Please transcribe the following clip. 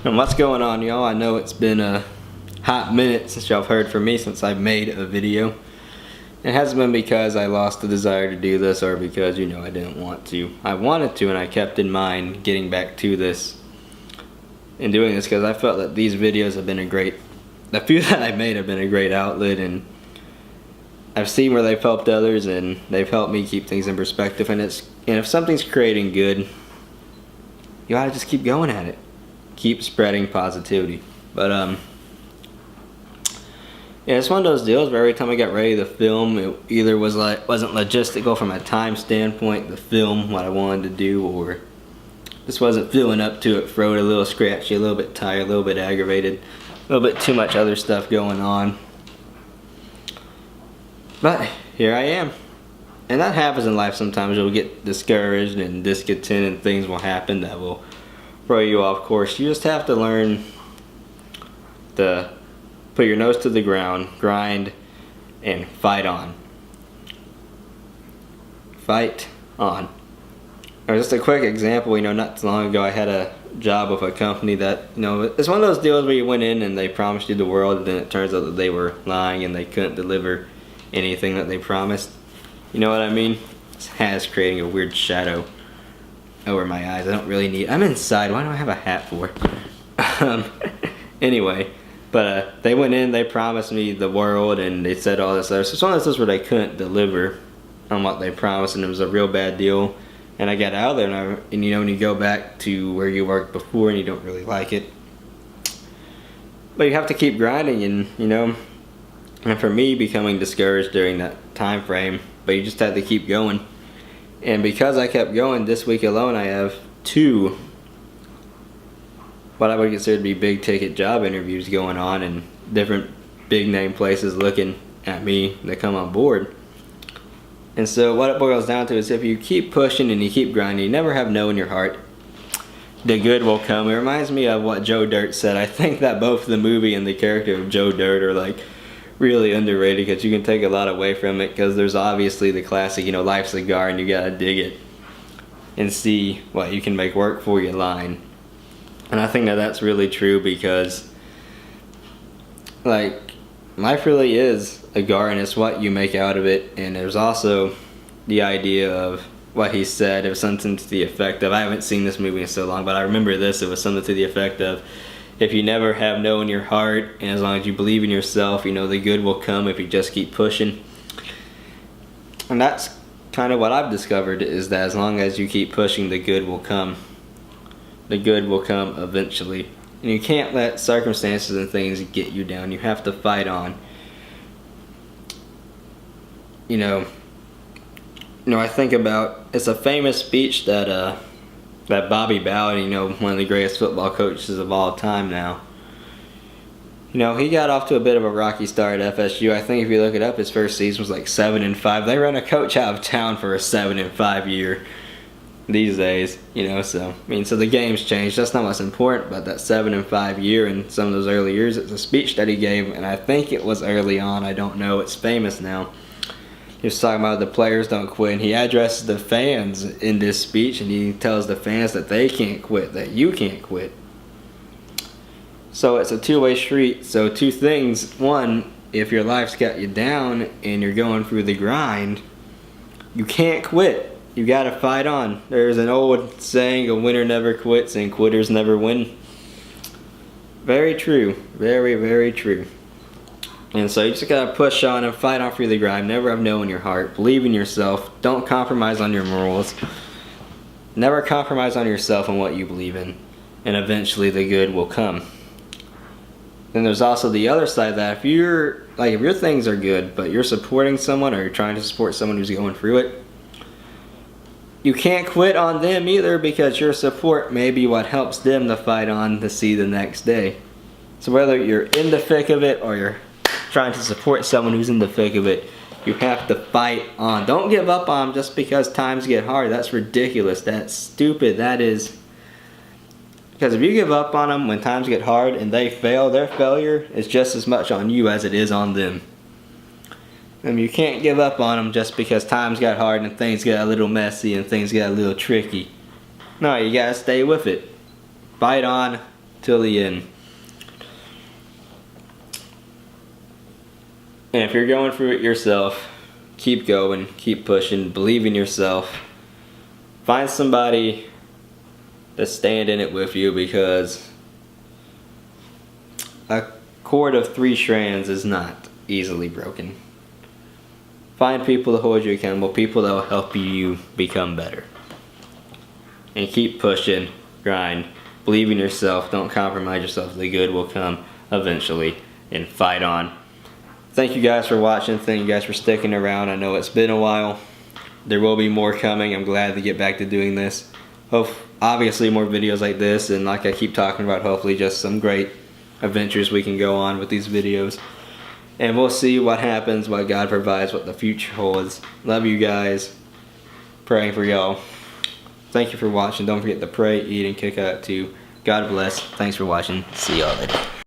And what's going on, y'all? I know it's been a hot minute since y'all have heard from me since I've made a video. It hasn't been because I lost the desire to do this or because, I didn't want to. I wanted to, and I kept in mind getting back to this and doing this because I felt that these videos have been the few that I made have been a great outlet, and I've seen where they've helped others and they've helped me keep things in perspective. And if something's creating good, you gotta just keep going at it. Keep spreading positivity. But yeah, it's one of those deals where every time I got ready to film, it either wasn't logistical from a time standpoint to film what I wanted to do, or just wasn't feeling up to it. Throat a little scratchy, a little bit tired, a little bit aggravated, a little bit too much other stuff going on. But here I am. And that happens in life sometimes. You'll get discouraged and discontent, and things will happen that will throw you off course. You just have to learn to put your nose to the ground, grind, and fight on. Fight on. Or just a quick example, not too long ago I had a job with a company that, it's one of those deals where you went in and they promised you the world, and then it turns out that they were lying and they couldn't deliver anything that they promised. You know what I mean? This has creating a weird shadow over my eyes. I'm inside. Why do I have a hat for? Anyway, but they went in, they promised me the world, and they said all this other stuff. So it's one of those where they couldn't deliver on what they promised, and it was a real bad deal. And I got out of there, and when you go back to where you worked before and you don't really like it, but you have to keep grinding, and for me, becoming discouraged during that time frame, but you just had to keep going. And because I kept going, this week alone I have 2 what I would consider to be big ticket job interviews going on, and different big name places looking at me to come on board. And so what it boils down to is, if you keep pushing and you keep grinding, you never have no in your heart, the good will come. It reminds me of what Joe Dirt said. I think that both the movie and the character of Joe Dirt are really underrated, because you can take a lot away from it, because there's obviously the classic, life's a garden, you gotta dig it and see what you can make work for you line. And I think that that's really true, because life really is a garden. It's what you make out of it. And there's also the idea of what he said. It was something to the effect of, I haven't seen this movie in so long, but I remember this. It was something to the effect of, if you never have no in your heart, and as long as you believe in yourself, the good will come if you just keep pushing. And that's kind of what I've discovered, is that as long as you keep pushing, the good will come. The good will come eventually. And you can't let circumstances and things get you down. You have to fight on. I think about, it's a famous speech that Bobby Bowden, one of the greatest football coaches of all time now, he got off to a bit of a rocky start at FSU. I think if you look it up, his first season was 7-5. They run a coach out of town for a 7-5 year these days, so the game's changed. That's not what's important, but that 7-5 year and some of those early years, it's a speech that he gave, and I think it was early on, I don't know, it's famous now. He was talking about the players don't quit, and he addresses the fans in this speech, and he tells the fans that they can't quit, that you can't quit. So it's a two-way street. So 2 things. One, if your life's got you down and you're going through the grind, you can't quit. You gotta fight on. There's an old saying, a winner never quits and quitters never win. Very true. Very, very true. And so you just gotta push on and fight on through the grind. Never have no in your heart. Believe in yourself. Don't compromise on your morals. Never compromise on yourself and what you believe in. And eventually the good will come. Then there's also the other side of that. If your things are good, but you're supporting someone, or you're trying to support someone who's going through it, you can't quit on them either, because your support may be what helps them to fight on to see the next day. So whether you're in the thick of it or you're trying to support someone who's in the thick of it, you have to fight on. Don't give up on them just because times get hard. That's ridiculous. That's stupid. That is, because if you give up on them when times get hard and they fail, their failure is just as much on you as it is on them. And you can't give up on them just because times got hard and things got a little messy and things got a little tricky. No, you gotta stay with it. Fight on till the end. And if you're going through it yourself, keep going, keep pushing, believe in yourself. Find somebody to stand in it with you, because a cord of 3 strands is not easily broken. Find people to hold you accountable, people that will help you become better. And keep pushing, grind, believe in yourself, don't compromise yourself. The good will come eventually, and fight on. Thank you guys for watching. Thank you guys for sticking around. I know it's been a while. There will be more coming. I'm glad to get back to doing this. Obviously more videos like this, and like I keep talking about, hopefully just some great adventures we can go on with these videos. And we'll see what happens, what God provides, what the future holds. Love you guys. Praying for y'all. Thank you for watching. Don't forget to pray, eat, and kick out too. God bless. Thanks for watching. See y'all later.